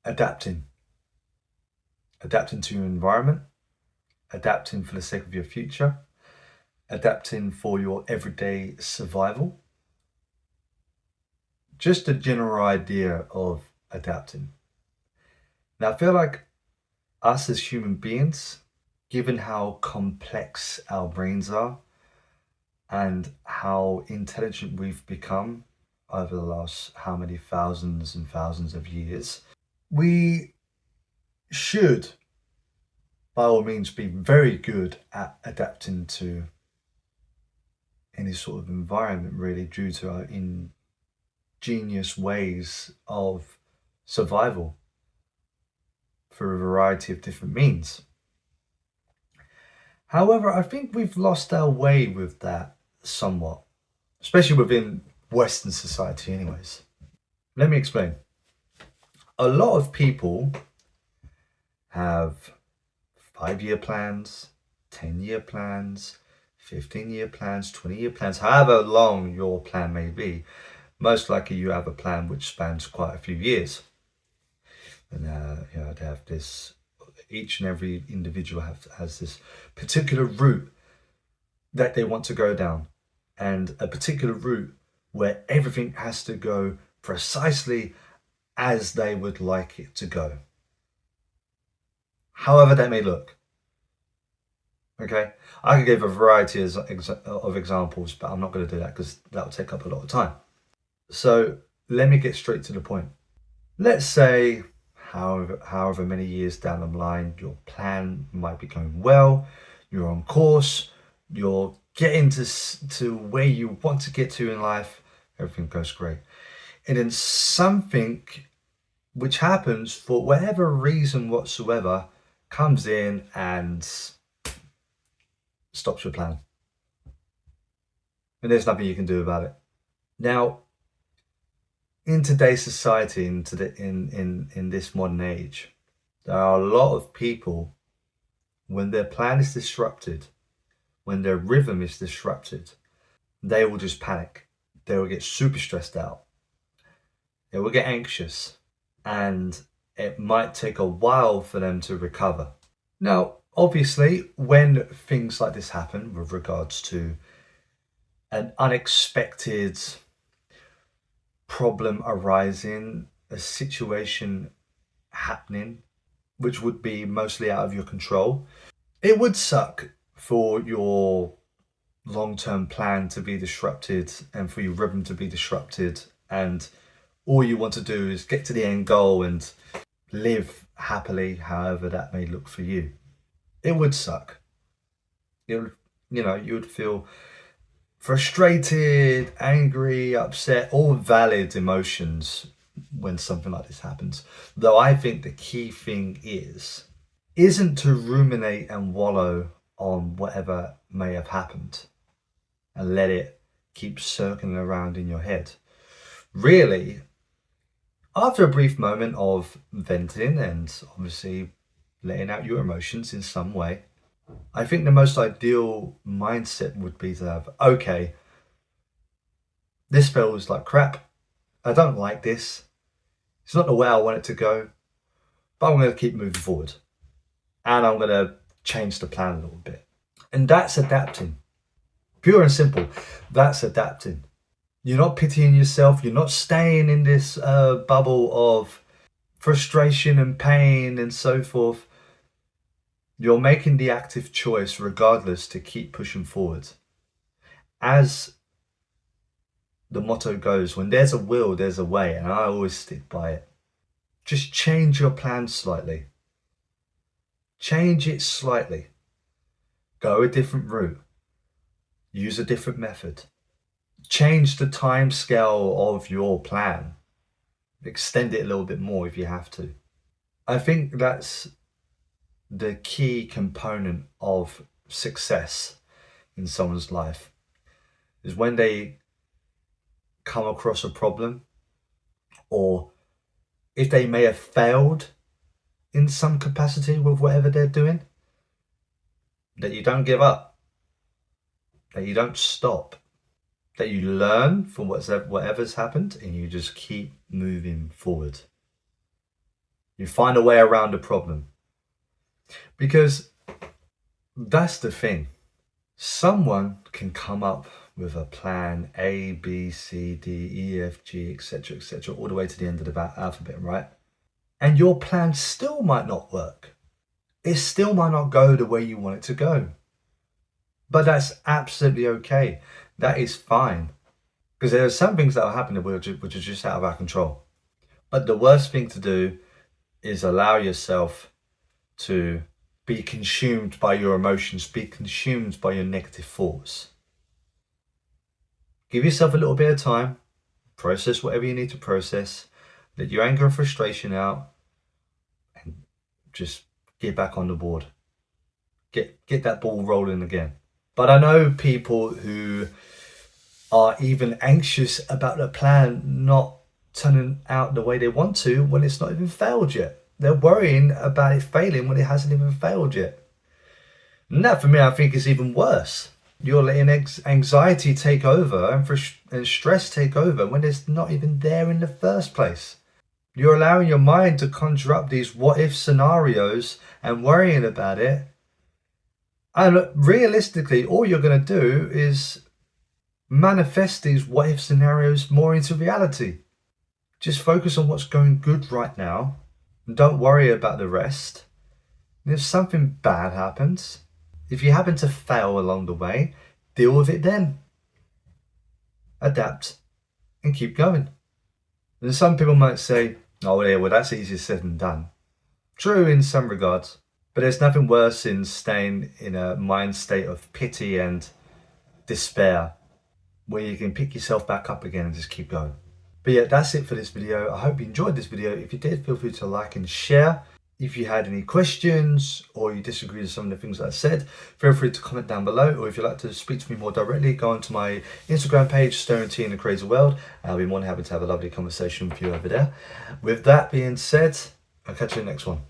Adapting. Adapting to your environment, adapting for the sake of your future, adapting for your everyday survival. Just a general idea of adapting. Now, I feel like us as human beings, given how complex our brains are and how intelligent we've become over the last how many thousands and thousands of years, we should, by all means, be very good at adapting to any sort of environment, really, due to our ingenious ways of survival for a variety of different means. However, I think we've lost our way with that somewhat, especially within Western society, anyways. Let me explain. A lot of people have 5-year plans, 10-year plans, 15-year plans, 20-year plans, however long your plan may be. Most likely you have a plan which spans quite a few years. And they have this, each and every individual has this particular route that they want to go down, and a particular route where everything has to go precisely as they would like it to go, however that may look. Okay, I could give a variety of examples, but I'm not going to do that because that will take up a lot of time. So let me get straight to the point. Let's say, however many years down the line, your plan might be going well, you're on course, you're getting to where you want to get to in life, everything goes great. And then something which happens for whatever reason whatsoever comes in and stops your plan. And there's nothing you can do about it. Now, in today's society, in this modern age, there are a lot of people, when their plan is disrupted, when their rhythm is disrupted, they will just panic. They will get super stressed out. They will get anxious, and it might take a while for them to recover. Now, obviously, when things like this happen with regards to an unexpected problem arising, a situation happening, which would be mostly out of your control, it would suck for your long-term plan to be disrupted and for your rhythm to be disrupted, and all you want to do is get to the end goal and live happily, however that may look for you. It would suck. It would, you would feel frustrated, angry, upset, all valid emotions when something like this happens. Though I think the key thing isn't to ruminate and wallow on whatever may have happened and let it keep circling around in your head. Really, after a brief moment of venting and obviously letting out your emotions in some way, I think the most ideal mindset would be to have, okay, this feels like crap. I don't like this. It's not the way I want it to go, but I'm going to keep moving forward. And I'm going to change the plan a little bit. And that's adapting. Pure and simple. That's adapting. You're not pitying yourself. You're not staying in this bubble of frustration and pain and so forth. You're making the active choice regardless to keep pushing forward. As the motto goes, when there's a will, there's a way, and I always stick by it. Just change your plan slightly. Change it slightly. Go a different route. Use a different method. Change the time scale of your plan. Extend it a little bit more if you have to. I think that's the key component of success in someone's life, is when they come across a problem, or if they may have failed in some capacity with whatever they're doing, that you don't give up, that you don't stop, that you learn from whatever's happened and you just keep moving forward. You find a way around the problem. Because that's the thing. Someone can come up with a plan A, B, C, D, E, F, G, etc., all the way to the end of the alphabet, right? And your plan still might not work. It still might not go the way you want it to go. But that's absolutely okay. That is fine. Because there are some things that will happen which are just out of our control. But the worst thing to do is allow yourself to be consumed by your emotions, be consumed by your negative thoughts. Give yourself a little bit of time, process whatever you need to process, let your anger and frustration out, and just get back on the board. Get that ball rolling again. But I know people who are even anxious about the plan not turning out the way they want to when it's not even failed yet. They're worrying about it failing when it hasn't even failed yet. And that, for me, I think is even worse. You're letting anxiety take over and stress take over when it's not even there in the first place. You're allowing your mind to conjure up these what-if scenarios and worrying about it. And realistically, all you're going to do is manifest these what-if scenarios more into reality. Just focus on what's going good right now. And don't worry about the rest. And if something bad happens, if you happen to fail along the way, deal with it then. Adapt and keep going. And some people might say, oh yeah, well that's easier said than done. True in some regards, but there's nothing worse in staying in a mind state of pity and despair where you can pick yourself back up again and just keep going. But yeah, that's it for this video. I hope you enjoyed this video. If you did, feel free to like and share. If you had any questions or you disagree with some of the things that I said, feel free to comment down below. Or if you'd like to speak to me more directly, go onto my Instagram page, Stirring Tea in a Crazy World. I'll be more than happy to have a lovely conversation with you over there. With that being said, I'll catch you in the next one.